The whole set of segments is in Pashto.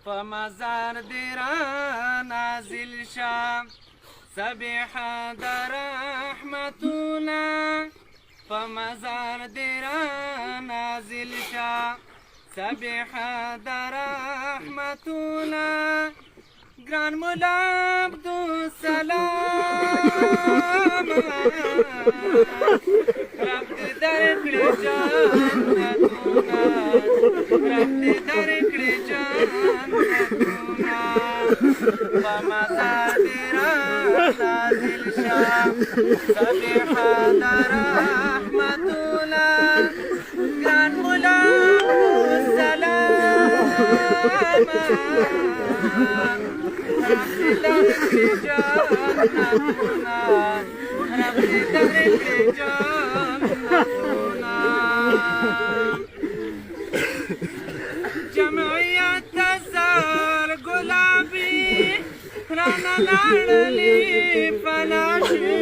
فمزار دیرا نازل شا سبیحه در رحمتونه فمزار دیرا نازل شا سبیحه در رحمتونه گران مولا عبدالسلام رب دې درکړي جنتونه رب دې درکړي جنتونه په مزار دې رانازل شه سبیحه د رحمتونه ګران مولا عبدالسلام رب دې درکړي جنتونه رب دې درکړي جنتونه جمعیت زار گلابی رانا لاړلې فلاشي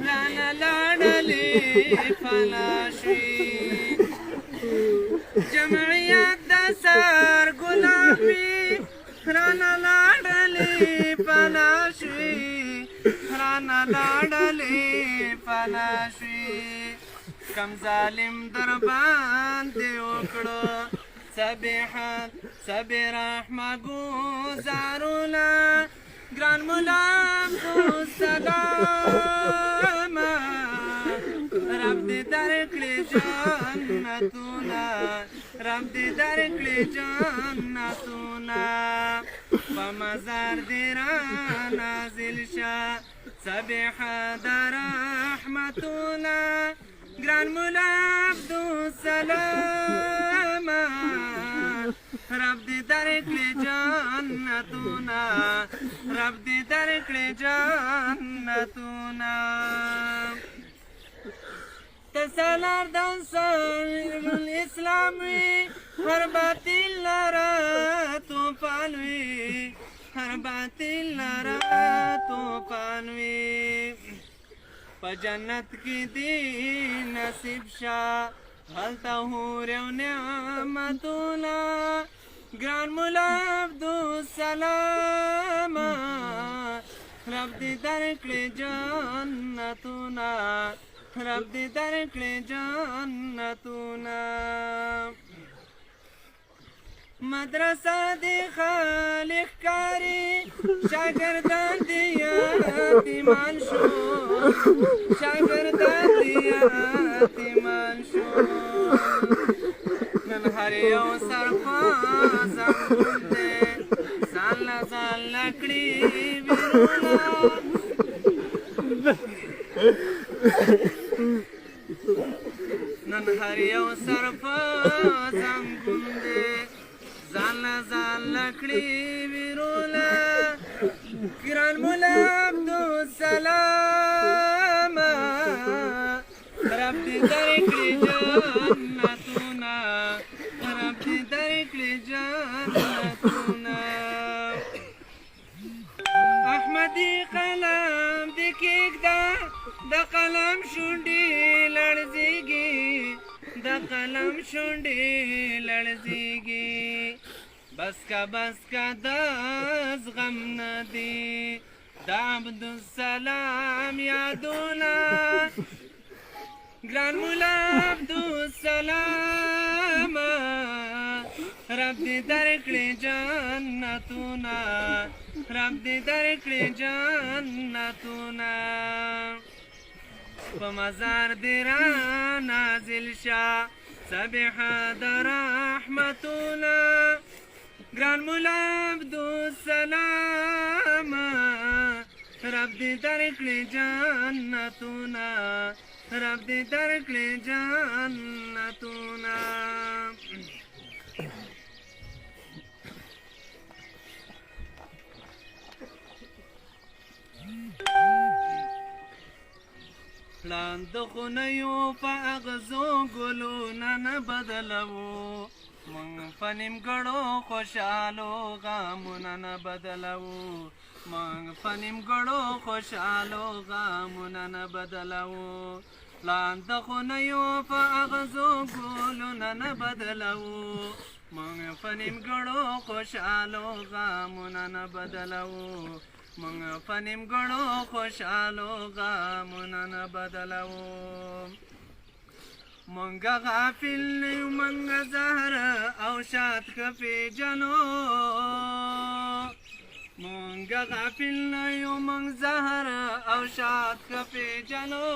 رانا لاړلې فلاشي جمعیت زار گلابی رانا لاړلې فلاشي رانا لاړلې فلاشي کم ظالم در باندې وکړو سبیحه سبی رحمه گزارونه ګران مولا عبدالسلام رب دې درکړي جنتونه رب دې درکړي جنتونه په مزار دې رانازل شه سبیحه د رحمتونه ګران مولا عبدالسلام رب دې درکړي جنتونه رب دې درکړي جنتونه ته سالار د انصار الاسلام وي هر باطل لره طوفان وي هر باطل لره طوفان وي په جنت کې دې نصیب شه هلته حور او نعمتونه ګران مولا عبدالسلام رب دې درکړي جنتونه رب دې درکړي جنتونه مدرسه دې خالق کاری شاګردان دې یتیمان شو شاګردان دې یتیمان شو نن هر یو سرفاز دی ځان له ځان لکړي ویرونه نن هر یو سرفاز دی ځان له ځان لکړي ویرونه ګران مولا عبدالسلام رب دې درکړي جنتونه رب دې درکړي جنتونه احمدي قلم دې کېږده د قلم شونډې لړزېږي د قلم شونډې لړزېږي بس کا د زغم نه دي د عبدالسلام یادونه ګران مولا عبدالسلام رب دې درکړي جنتونه رب دې درکړي جنتونه په مزار دې رانازل شه سبیحه د رحمتونه ګران مولا عبدالسلام رب دې درکړي جنتونه رب دې درکړي جنتونه لاند خونیو په اغزو ګلونه نه بدلوو مونږ په نیمګړو خوشحالو غمونه نه بدلوو مونږ په نیمګړو خوشحالو غمونه نه بدلوو لاند خونیو په اغزو ګلونه نه بدلوو مونږ په نیمګړو خوشحالو غمونه نه بدلوو مونږ په نیمګړو خوشحالو غمونه نه بدلوو مونږ غافل نه یو مونږ زهر او شات ښه پېژنو مونږ غافل نه یو مونږ زهر او شات ښه پېژنو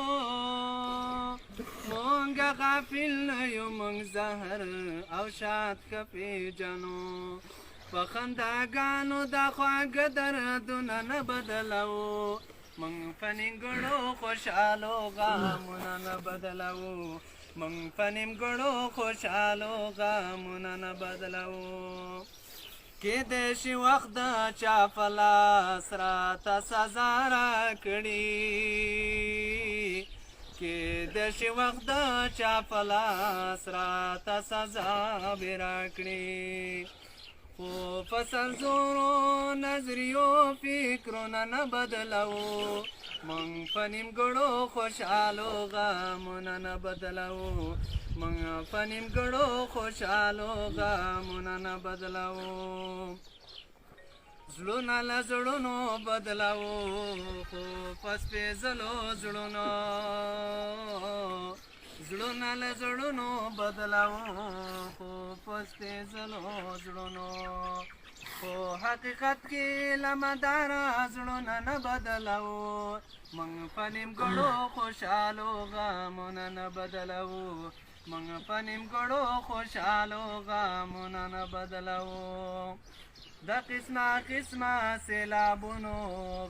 مونږ غافل نه یو مونږ زهر او شات ښه پېژنو په خنداګانو دا خواږه دردونه نه بدلوو مونږ په نیمګړو خوشحالو غمونه نه بدلوو مونږ په نیمګړو خوشحالو غمونه نه بدلوو کیدای شي وخت د چا په لاس راته سزا راکړي کیدای شي وخت د چا په لاس راته سزا به راکړي خو په سرزورو نظریو فکرونه نه بدلوو مونږ په نیمګړو خوشحالو غمونه نه بدلوو مونږ په نیمګړو خوشحالو غمونه نه بدلوو زړونه له زړونو بدلوو خو په سپېڅلو زړونو زړونه له زړونو بدلوو خو په سپېڅلو زړونو خو حقیقت کې له مداره زړونه نه بدلوو مونږ په نیمګړو خوشحالو غمونه نه بدلوو مونږ په نیمګړو خوشحالو غمونه نه بدلوو د قسمه قسمه سیلابونو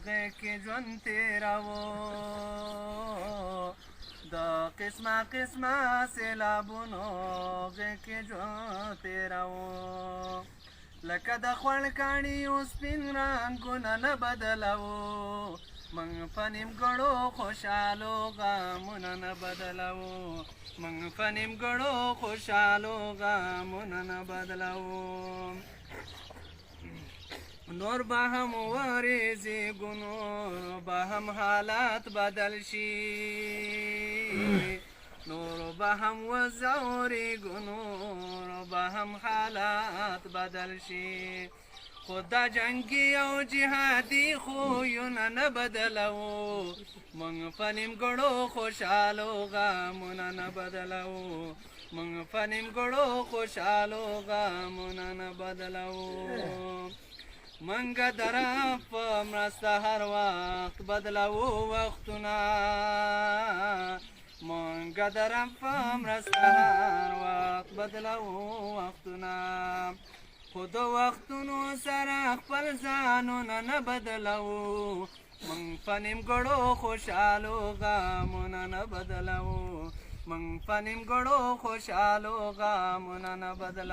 غېږ کې ژوند تېروو د قسمه قسمه سیلابونو غېږ کې ژوند تېروو لکه د خوړ کاڼي سپین رنګونه نه بدلوو مونږ په نیمګړو خوشحالو غمونه نه بدلوو مونږ په نیمګړو خوشحالو غمونه نه بدلوو نور به هم ورزیږو نور به هم حالات بدل شي نور به هم وځورېږو نور به هم حالات بدل شي خو دا جنګي او جهادي خویونه نه بدلوو مونږ په نیمګړو خوشحالو غمونه نه بدلوو مونږ په نیمګړو خوشحالو غمونه نه بدلوو مونږ د رب په مرسته هر وخت بدلوو وختونه مونږ د رب په مرسته هر وخت بدلوو وختونه خو د وختونو سره خپل ځانونه نه بدلوو مونږ په نیمګړو خوشحالو غمونه نه بدلوو مونږ په نیمګړو خوشحالو غمونه نه بدلوو